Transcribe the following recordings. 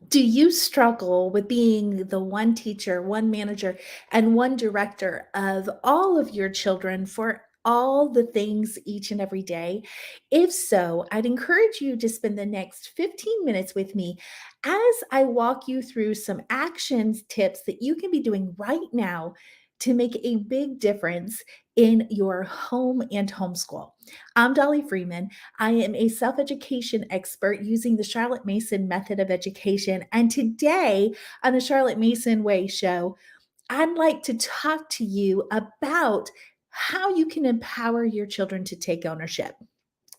Do you struggle with being the one teacher, one manager, and one director of all of your children for all the things each and every day? If so, I'd encourage you to spend the next 15 minutes with me as I walk you through some actions tips that you can be doing right now to make a big difference in your home and homeschool. I'm Dollie Freeman. I am a self education expert using the Charlotte Mason method of education. And today on the Charlotte Mason Way show, I'd like to talk to you about how you can empower your children to take ownership.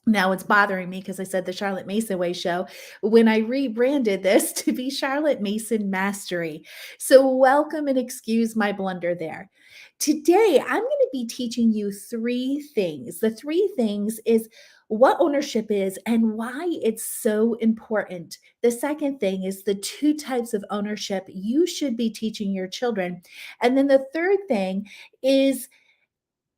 Now it's bothering me because I said the Charlotte Mason Way show when I rebranded this to be Charlotte Mason Mastery. So, welcome and excuse my blunder there. Today, I'm going to be teaching you three things. The three things is what ownership is and why it's so important. The second thing is the two types of ownership you should be teaching your children. And then the third thing is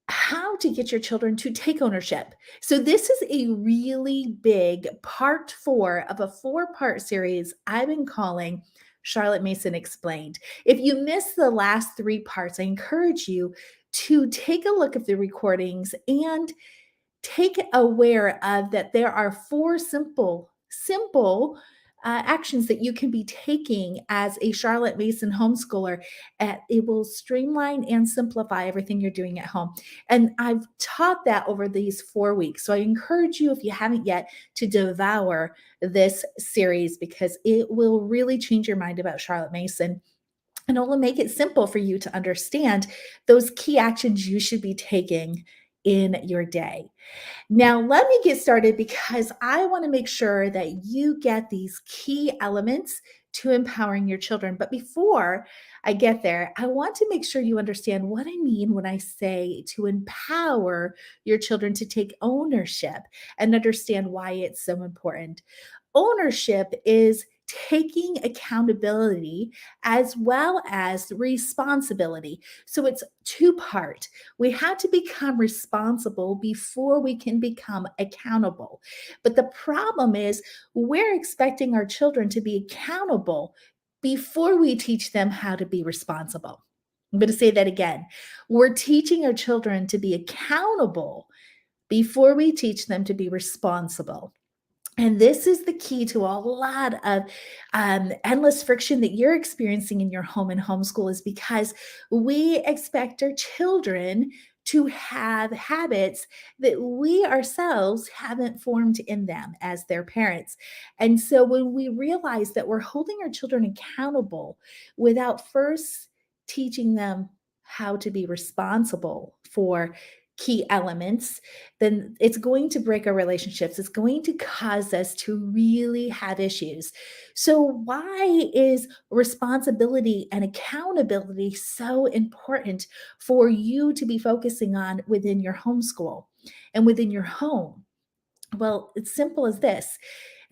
how to get your children to take ownership. So, this is a really big part four of a four-part series I've been calling Charlotte Mason Explained. If you missed the last three parts, I encourage you to take a look at the recordings and take aware of that there are four simple actions that you can be taking as a Charlotte Mason homeschooler. It will streamline and simplify everything you're doing at home. And I've taught that over these 4 weeks. So I encourage you, if you haven't yet, to devour this series because it will really change your mind about Charlotte Mason. And it will make it simple for you to understand those key actions you should be taking in your day. Now, let me get started because I want to make sure that you get these key elements to empowering your children. But before I get there, I want to make sure you understand what I mean when I say to empower your children to take ownership and understand why it's so important. Ownership is taking accountability as well as responsibility. So it's two part. We have to become responsible before we can become accountable. But the problem is we're expecting our children to be accountable before we teach them how to be responsible. I'm going to say that again. We're teaching our children to be accountable before we teach them to be responsible. And this is the key to a lot of endless friction that you're experiencing in your home and homeschool, is because we expect our children to have habits that we ourselves haven't formed in them as their parents. And so when we realize that we're holding our children accountable without first teaching them how to be responsible for key elements, then it's going to break our relationships. It's going to cause us to really have issues. So, why is responsibility and accountability so important for you to be focusing on within your homeschool and within your home? Well, it's simple as this,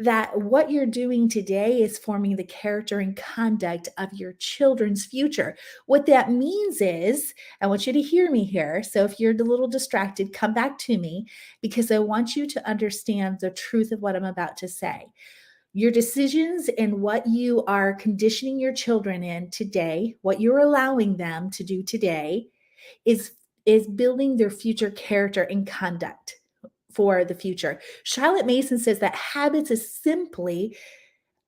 that what you're doing today is forming the character and conduct of your children's future. What that means is, I want you to hear me here. So if you're a little distracted, come back to me because I want you to understand the truth of what I'm about to say. Your decisions and what you are conditioning your children in today, what you're allowing them to do today, is building their future character and conduct for the future. Charlotte Mason says that habits is simply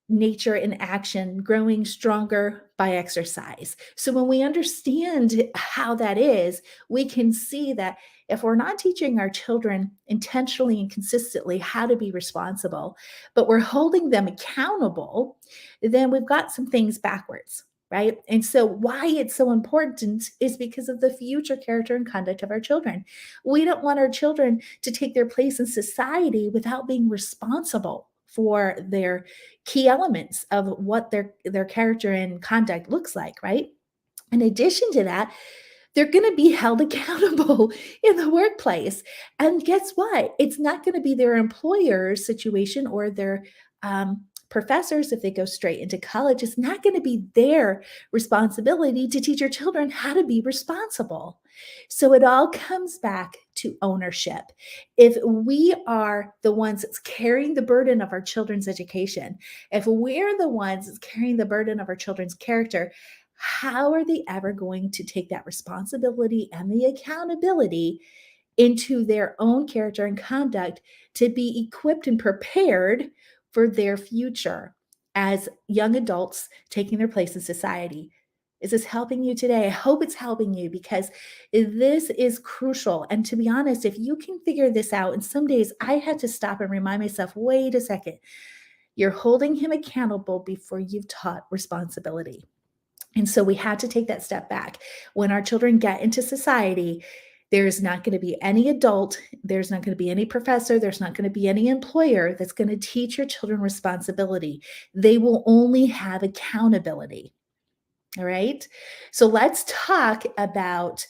nature in action, growing stronger by exercise. So when we understand how that is, we can see that if we're not teaching our children intentionally and consistently how to be responsible, but we're holding them accountable, then we've got some things backwards. Right. And so, why it's so important is because of the future character and conduct of our children. We don't want our children to take their place in society without being responsible for their key elements of what their character and conduct looks like, right? In addition to that, they're going to be held accountable in the workplace. And guess what? It's not going to be their employer's situation or their Professors, if they go straight into college, it's not going to be their responsibility to teach your children how to be responsible. So it all comes back to ownership. If we are the ones that's carrying the burden of our children's education, if we're the ones that's carrying the burden of our children's character, how are they ever going to take that responsibility and the accountability into their own character and conduct to be equipped and prepared for their future as young adults taking their place in society? Is this helping you today? I hope it's helping you because this is crucial. And to be honest, if you can figure this out, and some days I had to stop and remind myself, wait a second, you're holding him accountable before you've taught responsibility. And so we had to take that step back. When our children get into society, there's not going to be any adult, there's not going to be any professor, there's not going to be any employer that's going to teach your children responsibility. They will only have accountability. All right. So let's talk about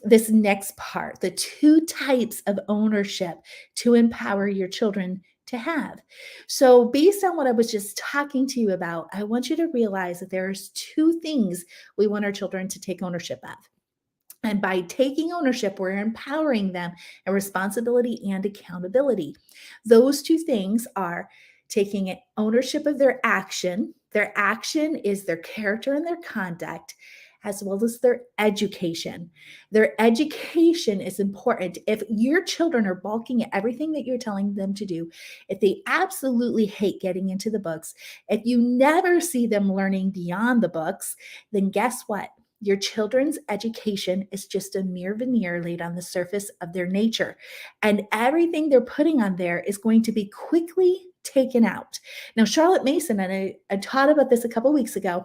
this next part, the two types of ownership to empower your children to have. So, based on what I was just talking to you about, I want you to realize that there's two things we want our children to take ownership of. And by taking ownership, we're empowering them in responsibility and accountability. Those two things are taking ownership of their action. Their action is their character and their conduct, as well as their education. Their education is important. If your children are balking at everything that you're telling them to do, if they absolutely hate getting into the books, if you never see them learning beyond the books, then guess what? Your children's education is just a mere veneer laid on the surface of their nature. And everything they're putting on there is going to be quickly taken out. Now, Charlotte Mason, and I taught about this a couple weeks ago,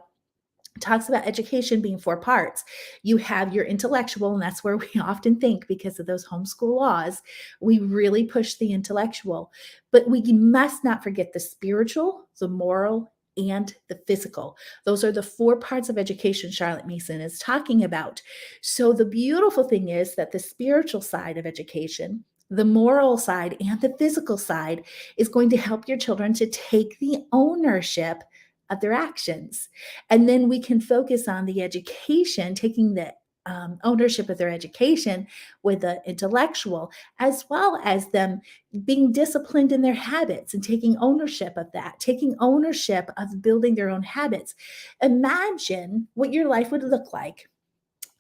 talks about education being four parts. You have your intellectual, and that's where we often think because of those homeschool laws, we really push the intellectual. But we must not forget the spiritual, the moral, and the physical. Those are the four parts of education Charlotte Mason is talking about. So the beautiful thing is that the spiritual side of education, the moral side, and the physical side is going to help your children to take the ownership of their actions. And then we can focus on the education, taking the ownership of their education with the intellectual, as well as them being disciplined in their habits and taking ownership of that, taking ownership of building their own habits. Imagine what your life would look like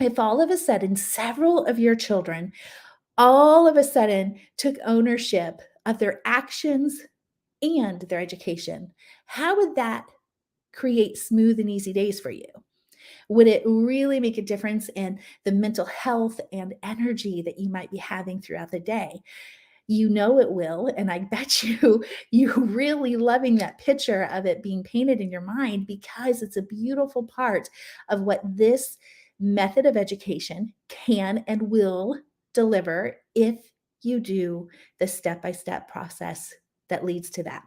if all of a sudden several of your children all of a sudden took ownership of their actions and their education. How would that create smooth and easy days for you? Would it really make a difference in the mental health and energy that you might be having throughout the day? You know it will, and I bet you really loving that picture of it being painted in your mind because it's a beautiful part of what this method of education can and will deliver if you do the step-by-step process that leads to that.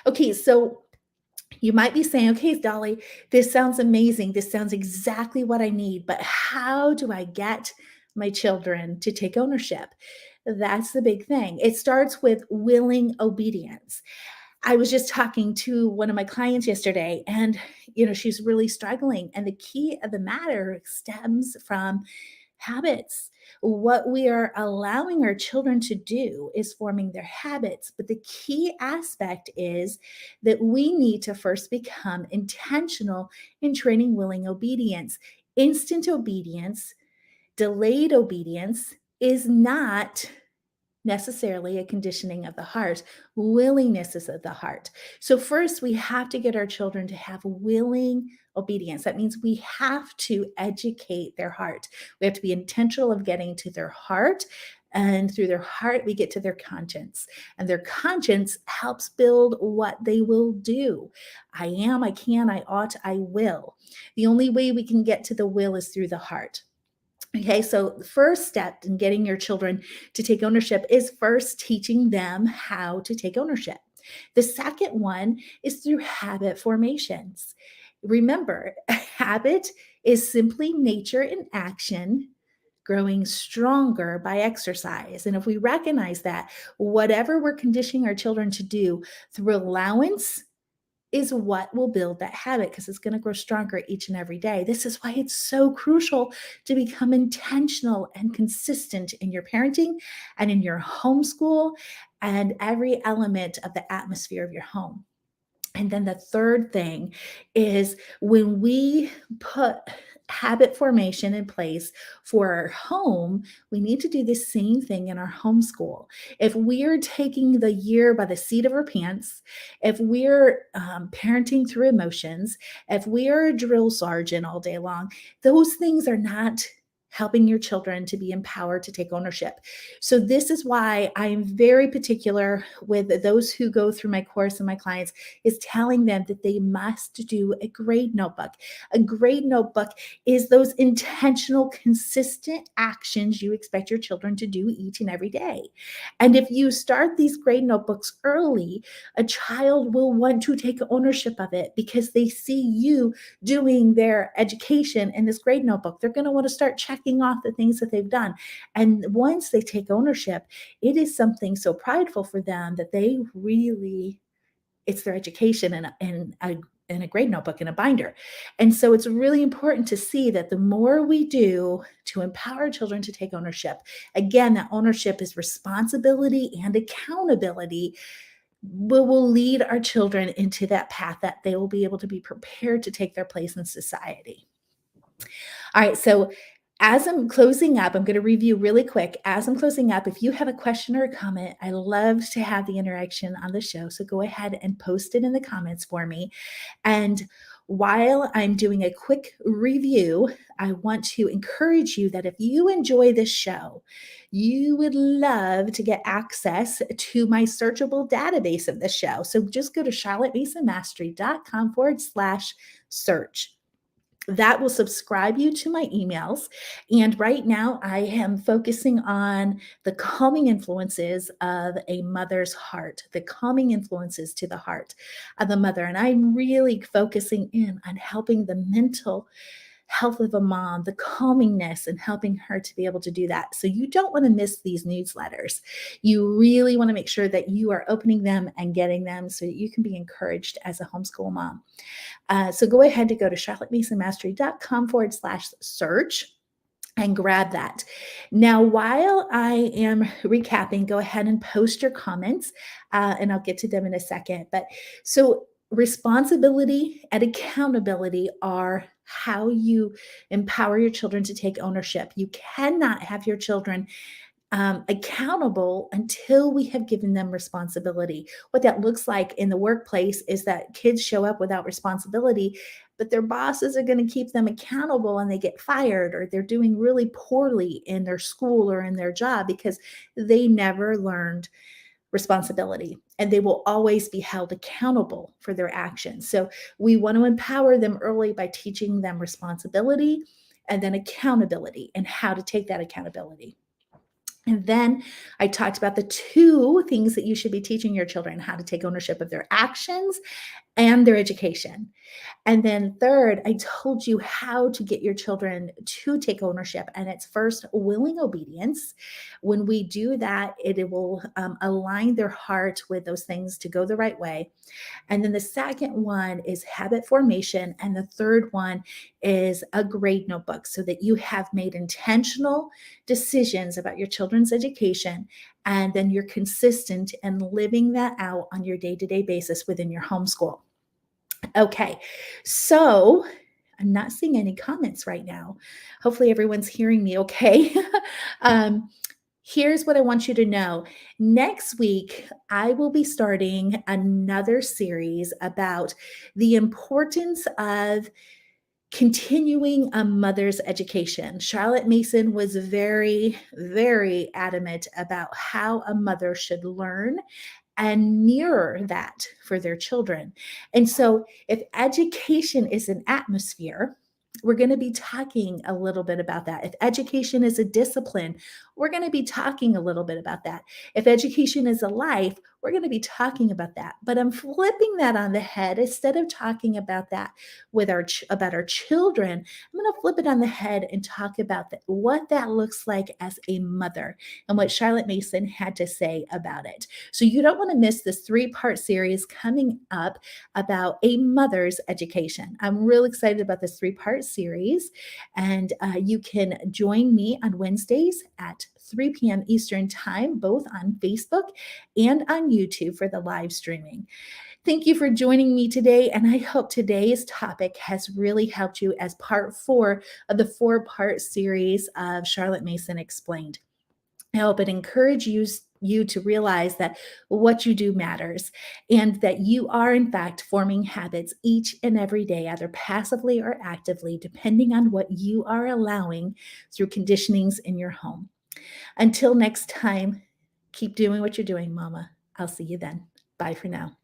Okay, so you might be saying, okay, Dolly, this sounds amazing. This sounds exactly what I need, but how do I get my children to take ownership? That's the big thing. It starts with willing obedience. I was just talking to one of my clients yesterday, and she's really struggling. And the key of the matter stems from habits. What we are allowing our children to do is forming their habits. But the key aspect is that we need to first become intentional in training willing obedience. Instant obedience, delayed obedience is not necessarily a conditioning of the heart. Willingness is of the heart. So, first, we have to get our children to have willing obedience. That means we have to educate their heart. We have to be intentional of getting to their heart. And through their heart, we get to their conscience. And their conscience helps build what they will do. I am, I can, I ought, I will. The only way we can get to the will is through the heart. Okay, so the first step in getting your children to take ownership is first teaching them how to take ownership. The second one is through habit formations. Remember, a habit is simply nature in action growing stronger by exercise. And if we recognize that, whatever we're conditioning our children to do through allowance is what will build that habit because it's going to grow stronger each and every day. This is why it's so crucial to become intentional and consistent in your parenting and in your homeschool and every element of the atmosphere of your home. And then the third thing is when we put habit formation in place for our home, we need to do the same thing in our homeschool. If we're taking the year by the seat of our pants, if we're parenting through emotions, if we're a drill sergeant all day long, those things are not helping your children to be empowered to take ownership. So, this is why I'm very particular with those who go through my course and my clients is telling them that they must do a grade notebook. A grade notebook is those intentional, consistent actions you expect your children to do each and every day. And if you start these grade notebooks early, a child will want to take ownership of it because they see you doing their education in this grade notebook. They're going to want to start checking off the things that they've done. And once they take ownership, it is something so prideful for them that they really it's their education in a grade notebook in a binder. And so it's really important to see that the more we do to empower children to take ownership, again, that ownership is responsibility and accountability. We will lead our children into that path that they will be able to be prepared to take their place in society. All right, so as I'm closing up, I'm going to review really quick. As I'm closing up, if you have a question or a comment, I love to have the interaction on the show. So go ahead and post it in the comments for me. And while I'm doing a quick review, I want to encourage you that if you enjoy this show, you would love to get access to my searchable database of the show. So just go to charlottemasonmastery.com/search. That will subscribe you to my emails. And right now, I am focusing on the calming influences of a mother's heart, the calming influences to the heart of the mother. And I'm really focusing in on helping the mental health of a mom, the calmingness, and helping her to be able to do that. So you don't want to miss these newsletters. You really want to make sure that you are opening them and getting them so that you can be encouraged as a homeschool mom. So go ahead to go to charlottemasonmastery.com/search and grab that. Now, while I am recapping, go ahead and post your comments, and I'll get to them in a second. But so responsibility and accountability are how you empower your children to take ownership. You cannot have your children accountable until we have given them responsibility. What that looks like in the workplace is that kids show up without responsibility, but their bosses are going to keep them accountable and they get fired or they're doing really poorly in their school or in their job because they never learned responsibility and they will always be held accountable for their actions. So we want to empower them early by teaching them responsibility and then accountability and how to take that accountability. And then I talked about the two things that you should be teaching your children: how to take ownership of their actions and their education. And then third, I told you how to get your children to take ownership. And it's first willing obedience. When we do that, it will align their heart with those things to go the right way. And then the second one is habit formation. And the third one is a grade notebook so that you have made intentional decisions about your children's education. And then you're consistent in living that out on your day-to-day basis within your homeschool. Okay, so I'm not seeing any comments right now. Hopefully, everyone's hearing me okay. um, Here's what I want you to know. Next week, I will be starting another series about the importance of continuing a mother's education. Charlotte Mason was very, very adamant about how a mother should learn and mirror that for their children. And so, if education is an atmosphere, we're going to be talking a little bit about that. If education is a discipline, we're going to be talking a little bit about that. If education is a life, we're going to be talking about that. But I'm flipping that on the head. Instead of talking about that with about our children, I'm going to flip it on the head and talk about what that looks like as a mother and what Charlotte Mason had to say about it. So you don't want to miss this 3-part series coming up about a mother's education. I'm real excited about this 3-part series, and you can join me on Wednesdays at 3 p.m. Eastern Time, both on Facebook and on YouTube for the live streaming. Thank you for joining me today, and I hope today's topic has really helped you as part 4 of the 4-part series of Charlotte Mason Explained. I hope it encourages you to realize that what you do matters and that you are, in fact, forming habits each and every day, either passively or actively, depending on what you are allowing through conditionings in your home. Until next time, keep doing what you're doing, Mama. I'll see you then. Bye for now.